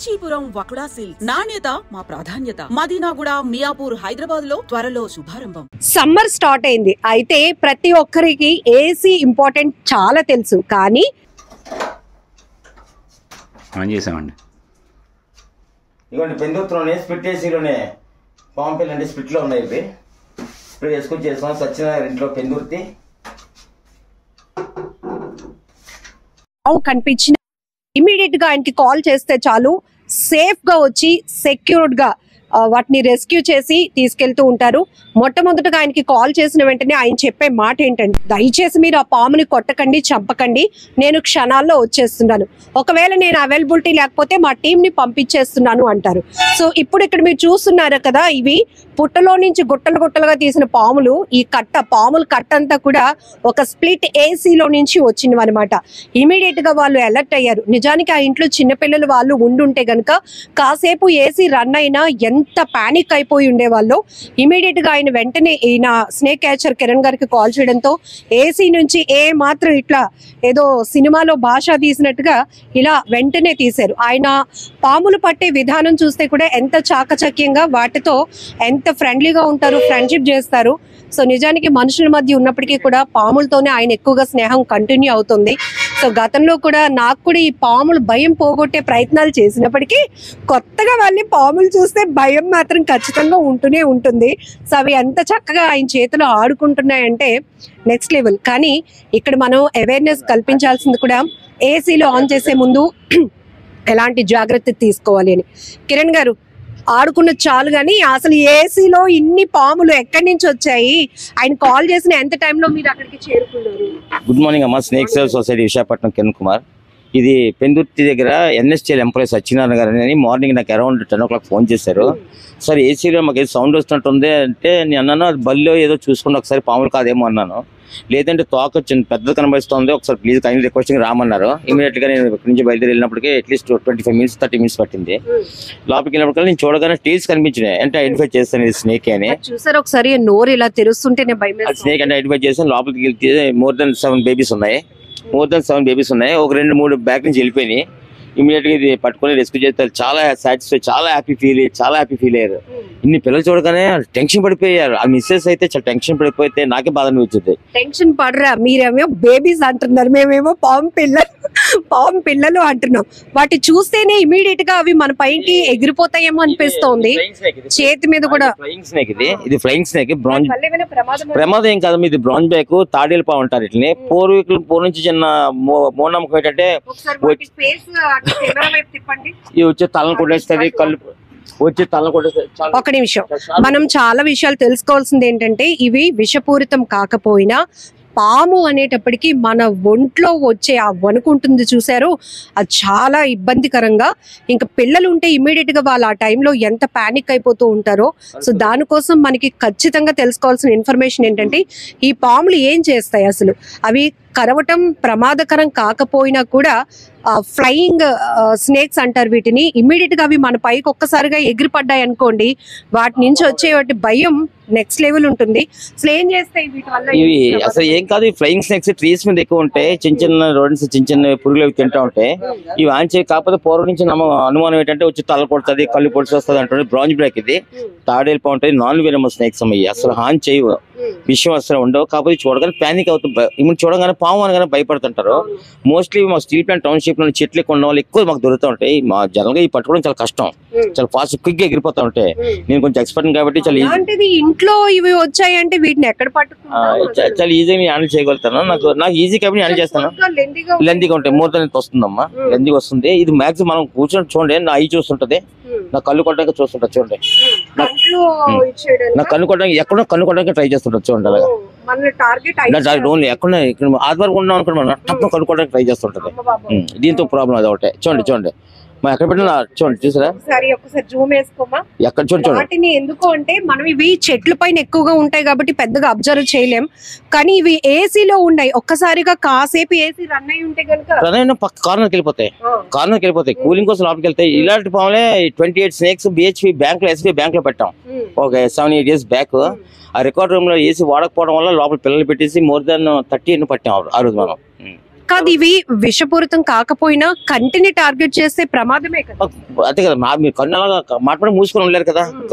Kanchipuram వకుడా silks నాణ్యత మా ప్రాధాన్యత. మదీనాగూడ, మియాపూర్, హైదరాబాద్ లో త్వరలో శుభారంభం. సమ్మర్ స్టార్ట్ అయింది. అయితే ప్రతి ఒక్కరికి ఏసీ ఇంపార్టెంట్ చాలా తెలుసు, కానీ ఆన్ చేసామండి. ఇవ్వండి పెందుతులోనే స్ప్లిట్ ఏసీలోనే పాంపిల్ అంటే స్ప్లిట్లో ఉన్నాయి. ఇవి స్ప్లిట్ వేసుకొని చేస్తాం. సత్యనారాయణ ఇంట్లో పెందుర్తి కనిపించిన ఇమీడియట్ గా ఆయనకి కాల్ చేస్తే చాలు, సేఫ్ గా వచ్చి సెక్యూర్డ్ గా వాటిని రెస్క్యూ చేసి తీసుకెళ్తూ ఉంటారు. మొట్టమొదటిగా ఆయనకి కాల్ చేసిన వెంటనే ఆయన చెప్పే మాట ఏంటంటే, దయచేసి మీరు ఆ పాముని కొట్టకండి, చంపకండి, నేను క్షణాల్లో వచ్చేస్తున్నాను, ఒకవేళ నేను అవైలబిలిటీ లేకపోతే మా టీం ని పంపించేస్తున్నాను అంటారు. సో ఇప్పుడు ఇక్కడ మీరు చూస్తున్నారు కదా, ఇవి పుట్టలో నుంచి గుట్టలు గుట్టలుగా తీసిన పాములు. ఈ పాముల కట్ట అంతా కూడా ఒక స్ప్లిట్ ఏసీలో నుంచి వచ్చినవి అనమాట. ఇమీడియట్ గా వాళ్ళు అలర్ట్ అయ్యారు. నిజానికి ఆ ఇంట్లో చిన్నపిల్లలు వాళ్ళు ఉండుంటే గనక కాసేపు ఏసీ రన్ అయినా ఎంత పానిక్ అయిపోయి ఉండేవాళ్ళు. ఇమీడియట్ గా ఆయన వెంటనే ఈయన స్నేక్ క్యాచర్ కిరణ్ గారికి కాల్ చేయడంతో ఏసీ నుంచి మాత్రం ఇట్లా ఏదో సినిమాలో భాష తీసినట్టుగా ఇలా వెంటనే తీశారు. ఆయన పాములు పట్టే విధానం చూస్తే కూడా ఎంత చాకచక్యంగా, వాటితో ఎంత ఫ్రెండ్లీగా ఉంటారు, ఫ్రెండ్షిప్ చేస్తారు. సో నిజానికి మనుషుల మధ్య ఉన్నప్పటికీ కూడా పాములతోనే ఆయన ఎక్కువగా స్నేహం కంటిన్యూ అవుతుంది. సో గతంలో కూడా నాకు కూడా ఈ పాములు భయం పోగొట్టే ప్రయత్నాలు చేసినప్పటికీ కొత్తగా మళ్ళీ పాములు చూస్తే భయం మాత్రం ఖచ్చితంగా ఉంటూనే ఉంటుంది. సో అవి ఎంత చక్కగా ఆయన చేతిలో ఆడుకుంటున్నాయంటే నెక్స్ట్ లెవెల్. కానీ ఇక్కడ మనం అవేర్నెస్ కల్పించాల్సింది కూడా ఏసీలో ఆన్ చేసే ముందు ఎలాంటి జాగ్రత్త తీసుకోవాలి అని. కిరణ్ గారు, ఆడుకున్న చాలు కానీ అసలు ఏసీలో ఇన్ని పాములు ఎక్కడి నుంచి వచ్చాయి? ఆయన కాల్ చేసిన ఎంత టైంలో మీరు అక్కడికి చేరుకున్నారు? గుడ్ మార్నింగ్ అమ్మా. Snake save society Visakhapatnam, Kiran Kumar. ఇది పెందుర్తి దగ్గర ఎన్ఎస్టీఎల్ ఎంప్లాయీ సత్యనారాయణ గారు అని మార్నింగ్ నాకు అరౌండ్ 10 o'clock ఫోన్ చేశారు. సార్ ఏసీలో మాకు ఏదో సౌండ్ వస్తున్నట్టుంది అంటే నేను అన్నాను, అది బల్లో ఏదో చూసుకుని ఒకసారి పాములు కాదేమో అన్నాను. లేదంటే తోక చిన్న పెద్ద కనబడుతుంది, ఒకసారి ప్లీజ్ కైండ్లీ రిక్వెస్టింగ్ రామన్నారు. ఇమీడియట్ గా నేను ఇక్కడి నుంచి బయలుదేరి వెళ్ళినప్పటికీ అట్లీస్ట్ 25 minutes 30 minutes పట్టింది. లోపలికి వెళ్ళినప్పటికీ నేను చూడగానే టేల్స్ కనిపించినాయి. అంటే ఐడెంటిఫై చేస్తాను ఇది స్నేక్ అని. చూసారు ఒకసారి నోరు ఇలా తెరుస్తుంటే స్నేక్ అంటే ఐడెంటిఫై చేస్తాను. లోపలికి వెళ్తే మోర్ దెన్ 7 babies ఉన్నాయి. ఒక 2-3 బ్యాక్ నుంచి వెళ్ళిపోయినాయి. ఇమీడియట్ గా ఇది పట్టుకుని రెస్క్యూ చేస్తారు. చాలా సాటిస్ఫై, చాలా హ్యాపీ ఫీల్ అయ్యారు. ఇన్ని పిల్లలు చూడగానే టెన్షన్ పడిపోయారు. ఆ మిస్సెస్ అయితే చాలా టెన్షన్ పడిపోతే నాకే బాధ అనిపించింది. టెన్షన్ పడరా, మీరేమో బేబీస్ అంటున్నారు, మేమేమో పాము పిల్లలు అంటున్నాం. వాటి చూస్తేనే ఇమీడియట్ గా అవి మన పైకి ఎగిరిపోతాయేమో అనిపిస్తోంది. చేతి మీద కూడా ఫ్లయింగ్ స్నేక్, ఇది ఫ్లయింగ్ స్నేక్. ప్రమాదం ఏం కాదు, ఇది బ్రౌన్ బ్యాక్ తాడేలు పాము అంటారు. ఇట్లని పూర్వీకుల నుంచి చిన్న మూఢనమ్మకం ఏంటంటే ఇది వచ్చే తలను కొట్టేస్తుంది, కళ్ళు వచ్చి తలను కొట్టేస్తుంది. ఒక నిమిషం, మనం చాలా విషయాలు తెలుసుకోవాల్సింది ఏంటంటే, ఇవి విషపూరితం కాకపోయినా పాము అనేటప్పటికీ మన ఒంట్లో వచ్చే ఆ వణుకుంటుంది చూసారు, అది చాలా ఇబ్బందికరంగా. ఇంకా పిల్లలు ఉంటే ఇమీడియట్ గా వాళ్ళు ఆ టైంలో ఎంత పానిక్ అయిపోతూ ఉంటారో. సో దానికోసం మనకి ఖచ్చితంగా తెలుసుకోవాల్సిన ఇన్ఫర్మేషన్ ఏంటంటే, ఈ పాములు ఏం చేస్తాయి అసలు. అవి కరవటం ప్రమాదకరం కాకపోయినా కూడా ఫ్లయింగ్ స్నేక్స్ అంటారు వీటిని. ఇమ్మీడియట్ గా అవి మన పైకి ఒక్కసారిగా ఎగిరిపడ్డాయి అనుకోండి, వాటి నుంచి వచ్చే వాటి భయం నెక్స్ట్ లెవెల్ ఉంటుంది. అసలు ఏం చేస్తాయి వీటి వల్ల? ఇవి అసలు ఏం కాదు, ఈ ఫ్లయింగ్ స్నేక్స్ ట్రీస్ మీద ఎక్కువ ఉంటాయి. చిన్న రోడ్స్, చిన్న పురుగులు అవి తింటా ఉంటాయి. ఇవి ఆన్ చేయ కాకపోతే పూర్వం నుంచి అనుమానం ఏంటంటే వచ్చి తల కొడుతుంది, కళ్ళు పొడిచి వస్తుంది అంటుంది. బ్రాంజ్ బ్రేక్ ఇది తాడేలు బాగుంటుంది. నాన్ వెనమస్ స్నేక్స్ అయ్యి అసలు హాన్ చేయవు, విషయం అసలు ఉండవు. కాకపోతే చూడగానే ప్యానిక్ అవుతుంది. ఇప్పుడు చూడగానే పాము అనగానే భయపడుతుంటారు. మోస్ట్లీ మా స్టీల్ ప్లాంట్ టౌన్షిప్ లో చెట్లు ఎక్కువ ఉన్న వాళ్ళు ఎక్కువ మాకు దొరుకుతూ ఉంటాయి. మా జనరల్ గా ఈ పట్టుకోవడం చాలా కష్టం, చాలా ఫాస్ట్ క్విక్ గా ఎగిరిపోతా ఉంటాయి. నేను కొంచెం ఎక్స్పర్ట్ కాబట్టి చాలా ఇంట్లో ఇవి వచ్చాయంటే వీటిని ఎక్కడ చాలా ఈజీగా హ్యాండిల్ చేయగలుగుతాను. నాకు ఈజీ కాబట్టి హ్యాండిల్ చేస్తాను. లెందీగా ఉంటాయి, మోర్ దెన్ వస్తుందమ్మా, లెందీగా వస్తుంది. ఇది మ్యాక్సిమం మనం కూర్చొని చూడండి, నా ఐ చూస్తుంటది, నా కళ్ళు కొట్టడానికి చూస్తుంటది. చూడండి నా కన్ను కొట్టడానికి ఎక్కడో కన్ను కొట్టడానికి ట్రై చేస్తుంటది. చూడండి అలాగా ఓన్లీ ఎక్కడ ఆధార్ ఉన్నాం అనుకోండి, మనం తప్ప కనుక్కోవడానికి ట్రై చేస్తుంటది. దీంతో ప్రాబ్లం అది ఒకటే. చూడండి మనం ఎక్కడ పెట్టినా చూడండి, చూసారా ఎక్కడ చూడండి. ఎందుకు అంటే మనం ఇవి చెట్ల పైన ఎక్కువగా ఉంటాయి కాబట్టి పెద్దగా అబ్జర్వ్ చేయలేం. కానీ ఇవి ఏసీలో ఉన్నాయి, ఒక్కసారిగా కాసేపు ఏసీ రన్ అయి ఉంటే కనుక పక్క కార్నర్కి వెళ్ళిపోతాయి, కూలింగ్ కోసం లోపలికి వెళ్తాయి. ఇలాంటి పాములే 28 స్నేక్స్ బిహెచ్పి బ్యాంక్ లో, ఎస్బీఐ బ్యాంక్ లో పెట్టాం ఒక 7-8 years బ్యాక్. ఆ రికార్డ్ రూమ్ లో ఏసీ వాడకపోవడం వల్ల లోపల పిల్లలు పెట్టేసి మోర్ దెన్ 30 పట్టాం ఆ రోజు మనం. కాదు, ఇవి విషపూరితం కాకపోయినా కంటిని టార్గెట్ చేస్తే ప్రమాదమే కదా. అంతే కదా, మీరు కన్ను అలాగా మాట్లాడి మూసుకొని ఉండలేరు కదా,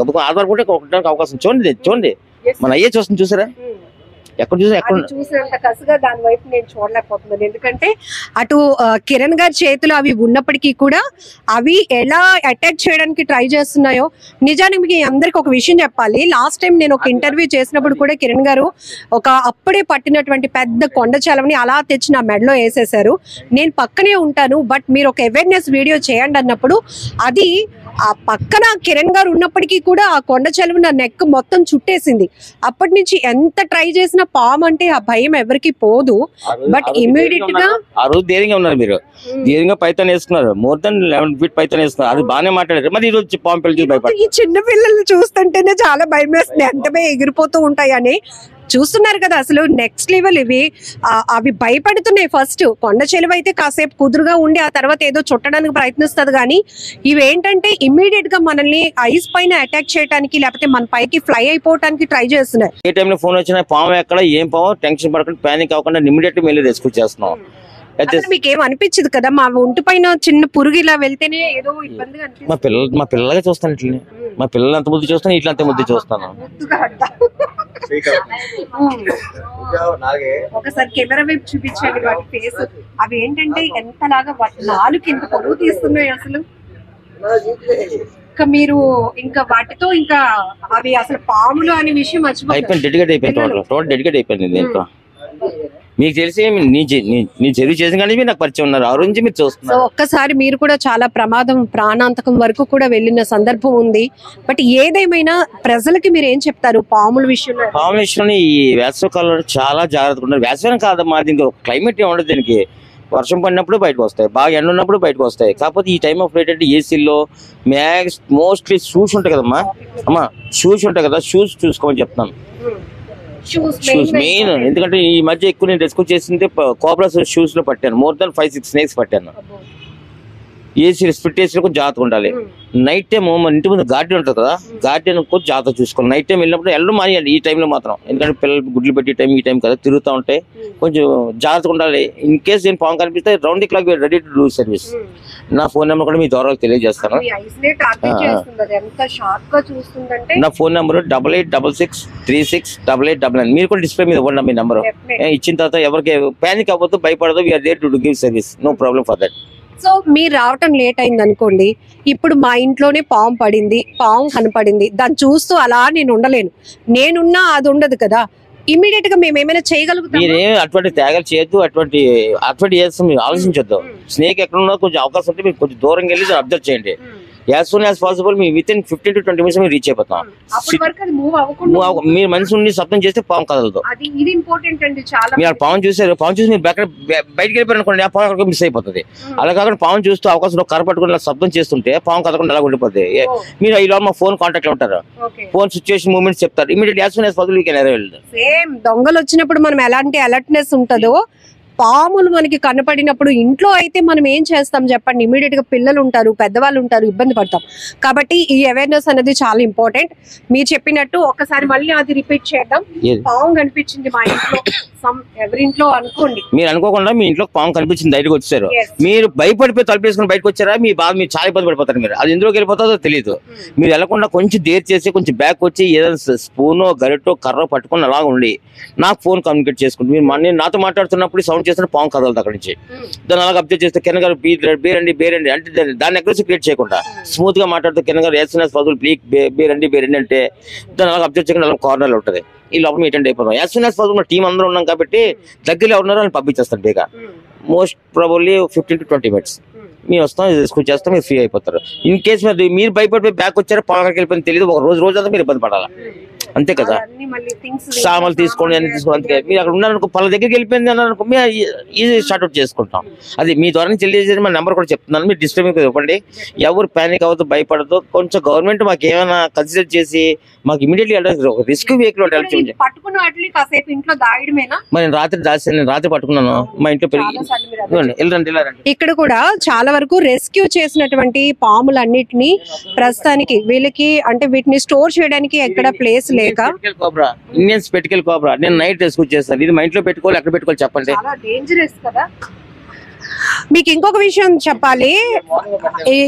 ఆధారపడి ఒకటానికి అవకాశం. చూడండి మన అయ్యే చూస్తుంది, చూసారా ఎక్కడ చూసినా ఎక్కడ చూసినంత కసిగా దాని వైపు నేను చూడలేకపోతున్నాను. ఎందుకంటే అటు కిరణ్ గారి చేతులు అవి ఉన్నప్పటికీ కూడా అవి ఎలా అటాక్ చేయడానికి ట్రై చేస్తున్నాయో. నిజానికి మీకు అందరికి ఒక విషయం చెప్పాలి, లాస్ట్ టైం నేను ఒక ఇంటర్వ్యూ చేసినప్పుడు కూడా కిరణ్ గారు ఒక అప్పుడే పట్టినటువంటి పెద్ద కొండ చలవని అలా తెచ్చి నా మెడలో వేసేసారు. నేను పక్కనే ఉంటాను, బట్ మీరు ఒక అవేర్నెస్ వీడియో చేయండి అన్నప్పుడు అది ఆ పక్కన కిరణ్ గారు ఉన్నప్పటికీ కూడా ఆ కొండ చలువ నా నెక్ మొత్తం చుట్టేసింది. అప్పటి నుంచి ఎంత ట్రై చేసినా పాము అంటే ఆ భయం ఎవరికి పోదు. బట్ ఇమీడియట్ గా ఆ రోజు ధైర్యంగా ఉన్నారు, మీరు ధైర్యంగా పైతాన్ వేసుకున్నారు, మోర్ దాన్ 11 feet పైతాన్ వేసుకున్నారు, అది బాగానే మాట్లాడారు. మరి ఈ రోజు పాము పిల్లలు చూసి భయపడి ఈ చిన్న పిల్లల్ని చూస్తుంటేనే చాలా భయం వేస్తుంది, ఎంతమే ఎగిరిపోతూ ఉంటాయని. చూస్తున్నారు కదా, అసలు నెక్స్ట్ లెవెల్ ఇవి. అవి భయపడుతున్నాయి. ఫస్ట్ కొండ చెలువ అయితే కాసేపు కుదురుగా ఉండి ఆ తర్వాత ఏదో చుట్టడానికి ప్రయత్నిస్తుంది, కానీ ఇవి ఏంటంటే ఇమ్మీడియట్ గా మనల్ని ఐస్ పైన అటాక్ చేయడానికి లేకపోతే మన పైకి ఫ్లై అయిపోవడానికి ట్రై చేస్తున్నాయి. ఏ టైంలో ఫోన్ వచ్చినా పాము ఎక్కడ ఏం పాము టెన్షన్ పడకుండా ప్యానిక్ అవ్వకుండా ఇమ్మీడియట్ వెళ్ళి రెస్క్యూ చేస్తున్నాం. మీకు ఏం అనిపించదు కదా, మా ఒంటి పైన చిన్న పురుగు ఇలా వెళ్తేనే ఏదో ఇబ్బందిగా అనిపిస్తుంది. మా పిల్లలగా చూస్తాను ఇట్లా, మా పిల్లలు అంత ముద్దు చూస్తాను, ఇట్లా అంత ముద్దు చూస్తాను. ఒకసారి కెమెరా వైపు చూపించండి వాటి ఫేస్. అవి ఏంటంటే ఎంతలాగా నాలుగు ఇంత పొడుగు తీస్తున్నాయి అసలు. ఇంకా మీరు ఇంకా వాటితో ఇంకా అవి అసలు పాములు అనే విషయం అయిపోయింది, డెడికేట్ అయిపోయింది, టోటల్ డెడికేట్ అయిపోయింది దీంట్లో. మీకు తెలిసి నీ చెరువు చేసిన కానీ మీరు నాకు పరిచయం ఉన్నారు, ఆ రోజు మీరు చూస్తున్నారు. ఒక్కసారి మీరు కూడా చాలా ప్రమాదం ప్రాణాంతకం వరకు కూడా వెళ్ళిన సందర్భం ఉంది. బట్ ఏదేమైనా ప్రజలకి మీరు ఏం చెప్తారు పాముల విషయంలో? పాముల విషయంలో ఈ వేసవికాలంలో చాలా జాగ్రత్తగా ఉన్నారు. వేసవి కాదమ్మా, దీనికి క్లైమేట్ ఏమి ఉండదు, దీనికి వర్షం పడినప్పుడు బయటకు వస్తాయి, బాగా ఎండ ఉన్నప్పుడు బయటకు వస్తాయి. కాకపోతే ఈ టైం ఆఫ్ ఏంటంటే ఏసీల్లో మోస్ట్లీ షూస్ ఉంటాయి కదమ్మా, అమ్మా షూస్ ఉంటాయి కదా, షూస్ చూసుకోమని చెప్తాను. షూస్ మెయిన్, ఎందుకంటే ఈ మధ్య ఎక్కువ నేను రెస్క్యూ చేసింది కోబ్రాస్ షూస్ లో పట్టాను, మోర్ దాన్ 5-6 స్నేక్స్ పట్టాను. ఏసీ స్ప్లిట్ ఏసీ కొంచెం జాగ్రత్తగా ఉండాలి. నైట్ టైం మన ఇంటి ముందు గార్డెన్ ఉంటుంది కదా, గార్డెన్ కొంచెం జాగ్రత్త చూసుకోవాలి. నైట్ టైం వెళ్ళినప్పుడు ఎల్లు మానేయాలి ఈ టైంలో మాత్రం, ఎందుకంటే పిల్లలు గుడ్లు పెట్టి టైం ఈ టైం కదా తిరుగుతూ ఉంటాయి, కొంచెం జాగ్రత్తగా ఉండాలి. ఇన్ కేసు నేను పాము కనిపిస్తే round the clock ready to do service. నా ఫోన్ నెంబర్ కూడా మీ ద్వారా తెలియజేస్తాను. నా ఫోన్ నెంబర్ 8866368899. మీరు కూడా డిస్ప్లే మీద ఇవ్వండి మీ నెంబర్. ఇచ్చిన తర్వాత ఎవరికి ప్యానిక్ అవ్వద్దు, భయపడదు. We are there to give service, no problem for that. So మీరు రావటం లేట్ అయింది అనుకోండి, ఇప్పుడు మా ఇంట్లోనే పాము పడింది, పాము కనపడింది, దాన్ని చూస్తూ అలా నేను ఉండలేను, నేనున్నా అది ఉండదు కదా. ఇమీడియట్ గా మేము ఏమైనా చేయగలుగుతాం? మీరేం అటువంటి త్యాగాలు చేయొద్దు, అటువంటి చేస్తాం మీరు ఆలోచించొద్దు. స్నేక్ ఎక్కడ ఉన్నా కొంచెం అవకాశం ఉంటే మీరు కొంచెం దూరంగా వెళ్ళి అబ్జర్వ్ చేయండి. As soon as possible me within 15 to 20 minutes మీరు రీచ్ అయిపోతాం. మీరు మనిషి ఉండి శబ్దం చేస్తే పాము కదలదు. మీరు పాము చూసారు, పాము చూసి మీరు బయటకు వెళ్ళిపోయారు అనుకోండి, ఆ పాము అక్కడ మిస్ అయిపోతుంది. అలా కాకుండా పాము చూస్తూ అవకాశం కర్ర పట్టుకుని శబ్దం చేస్తుంటే పాము కదలకుండా అలా ఉండిపోతుంది. మీరు ఈ లోపల మా ఫోన్ కాంటాక్ట్ లో ఉంటారు, ఫోన్ సిచ్యువేషన్ మూమెంట్స్ చెప్తారు, immediate as soon as possible you can arrive. Same దొంగలు వచ్చినప్పుడు మనం ఎలాంటి అలర్ట్నెస్ ఉంటుందో పాములు మనకి కనపడినప్పుడు ఇంట్లో అయితే మనం ఏం చేస్తాం చెప్పండి? ఇమీడియట్ గా పిల్లలు ఉంటారు, పెద్దవాళ్ళు ఉంటారు, ఇబ్బంది పడతాం. కాబట్టి ఈ అవేర్నెస్ అనేది చాలా ఇంపార్టెంట్. మీరు చెప్పినట్టు ఒకసారి మళ్ళీ అది రిపీట్ చేద్దాం. పాము కనిపించింది మా ఇంట్లో, ఎవరింట్లో అనుకోండి, మీరు అనుకోకుండా మీ ఇంట్లో పాము కనిపించింది, బయటకు వచ్చారు, మీరు భయపడిపోయి తలుపేసుకుని బయటకు వచ్చారా, మీ బాధ మీరు చాలా ఇబ్బంది పడిపోతారు. మీరు అది ఎందులోకి వెళ్ళిపోతుందో తెలియదు. మీరు వెళ్ళకుండా కొంచెం దేర్ చేసి కొంచెం బ్యాక్ వచ్చి ఏదైనా స్పూనో గరిటో కర్రో పట్టుకుని అలాగ ఉండి నాకు ఫోన్ కమ్యూనికేట్ చేసుకుంటే, మీరు నాతో మాట్లాడుతున్నప్పుడు సౌండ్ చేస్తే పాము కదలదు అక్కడి నుంచి. దాన్ని అలాగ అబ్జర్వ్ చేస్తే కిరణ్ గారు బేరండి అంటే దాన్ని అగ్రెసివ్ క్రియేట్ చేయకుండా స్మూత్ గా మాట్లాడుతూ కిరణ్ గారు ప్లీజ్ బేరండి అంటే దాన్ని అలాగ అబ్జర్వ్ చేయకుండా అలా కార్నర్ ఉంటుంది. ఈ లోపల అటెండ్ అయిపోతాం. As soon as possible team అందరూ ఉన్నాం కాబట్టి దగ్గరలో ఎవరున్నారో అని పంపించేస్తాను బేగా. మోస్ట్ ప్రాబబ్లీ 15 to 20 minutes మేము వస్తాం, స్కూల్ చేస్తాం, మీరు ఫ్రీ అయిపోతారు. ఇన్ కేసు మీరు భయపడిపోయి బ్యాక్ వచ్చారో పాలకి వెళ్ళిపోయిన తెలియదు, ఒక రోజంతా మీరు ఇబ్బంది పడాలా, అంతే కదా. సామాన్లు తీసుకోండి అన్ని తీసుకోండి, అంతే. మీరు అక్కడ ఉన్నారనుకో పళ్ళ దగ్గరికి వెళ్ళిపోయింది అన్నారనుకో మేము ఈజీ స్టార్ట్అవుట్ చేసుకుంటాం. అది మీ ద్వారా తెలియజేసి మా నెంబర్ కూడా చెప్తున్నాను, మీరు డిస్ప్లే మీకు ఇవ్వండి. ఎవరు ప్యానిక్ అవ్వద్దు, భయపడద్దు. కొంచెం గవర్నమెంట్ మాకు ఏమైనా కన్సిడర్ చేసి మాకు ఇమీడియట్లీ ఒక రిస్క్ వెహికల్ మరి నేను రాత్రి పట్టుకున్నాను మా ఇంట్లో ఇక్కడ కూడా చాలా వరకు రెస్క్యూ చేసినటువంటి పాములన్నిటిని ప్రస్తుతానికి వీళ్ళకి అంటే వీటిని స్టోర్ చేయడానికి ఎక్కడ ప్లేస్ లేక ఇండియన్ స్పెటికల్ కోబ్రా నేను నైట్ రెస్క్యూ చేస్తాను. ఇది మా ఇంట్లో పెట్టుకోవాలి, ఎక్కడ పెట్టుకోవాలి చెప్పండి. డేంజరస్ కదా. మీకు ఇంకొక విషయం చెప్పాలి,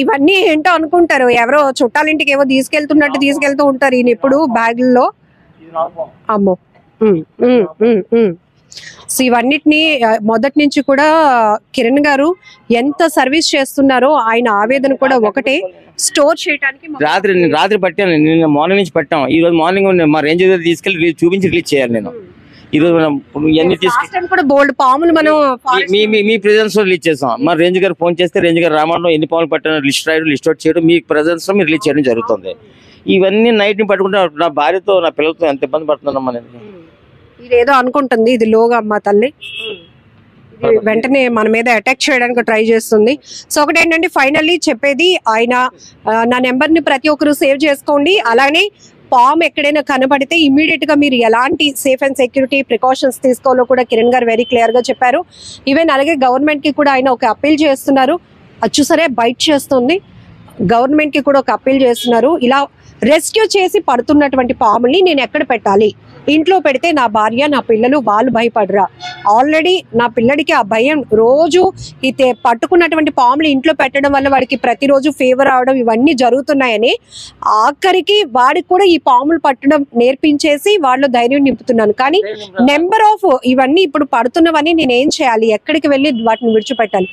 ఇవన్నీ ఏంటో అనుకుంటారు, ఎవరో చుట్టాలింటికి ఏవో తీసుకెళ్తున్నట్టు తీసుకెళ్తూ ఉంటారు ఈయన ఇప్పుడు బ్యాగుల్లో. అమ్మో. సో ఇవన్నిటిని మొదటి నుంచి కూడా కిరణ్ గారు ఎంత సర్వీస్ చేస్తున్నారో ఆయన ఆవేదన కూడా ఒకటే, స్టోర్ చేయడానికి. రాత్రి పట్టాను, నిన్న మార్నింగ్ నుంచి పట్టాం. ఈ రోజు మార్నింగ్ మా రేంజ్ తీసుకెళ్ళి చూపించి రిలీజ్ చేయాలి. నేను ఈ రోజు మనం ఇవన్నీ కూడా బోల్డ్ పాములు మనం మీ ప్రెజెన్స్ లో రిలీజ్ చేస్తాం. మా రేంజ్ గారు ఫోన్ చేస్తే రేంజ్ గారు రామంలో ఎన్ని పాములు పట్టాను లిస్ట్ అవుట్ చేయడం, మీ ప్రెజెన్స్ లో మీరు రిలీజ్ చేయడం జరుగుతుంది. ఇవన్నీ నైట్ ని పట్టుకుంటే నా భార్యతో నా పిల్లలతో ఎంత ఇబ్బంది పడుతున్నాం అనేది. ఇదేదో అనుకుంటుంది ఇది లోగా అమ్మ తల్లి, వెంటనే మన మీద అటాక్ చేయడానికి ట్రై చేస్తుంది. సో ఒకటి ఏంటంటే ఫైనల్లీ చెప్పేది, ఆయన నా నెంబర్ ని ప్రతి ఒక్కరు సేవ్ చేసుకోండి. అలానే పామ్ ఎక్కడైనా కనబడితే ఇమీడియట్ గా మీరు ఎలాంటి సేఫ్ అండ్ సెక్యూరిటీ ప్రికాషన్స్ తీసుకోవాలో కూడా కిరణ్ గారు వెరీ క్లియర్ గా చెప్పారు. ఈవెన్ అలాగే గవర్నమెంట్ కి కూడా ఆయన ఒక అప్పీల్ చేస్తున్నారు. అది చూసారే బైట్ చేస్తుంది, గవర్నమెంట్ కి కూడా ఒక అప్పీల్ చేస్తున్నారు. ఇలా రెస్క్యూ చేసి పడుతున్నటువంటి పాముల్ని నేను ఎక్కడ పెట్టాలి, ఇంట్లో పెడితే నా భార్య నా పిల్లలు వాళ్ళు భయపడరా? ఆల్రెడీ నా పిల్లడికి ఆ భయం, రోజు ఈ పట్టుకున్నటువంటి పాములు ఇంట్లో పెట్టడం వల్ల వాడికి ప్రతిరోజు ఫీవర్ అవడం ఇవన్నీ జరుగుతున్నాయని ఆఖరికి వాడికి కూడా ఈ పాములు పట్టడం నేర్పించేసి వాళ్ళు ధైర్యం నింపుతున్నాను. కానీ నెంబర్ ఆఫ్ ఇవన్నీ ఇప్పుడు పడుతున్నవన్నీ నేను ఏం చేయాలి, ఎక్కడికి వెళ్ళి వాటిని విడిచిపెట్టాలి?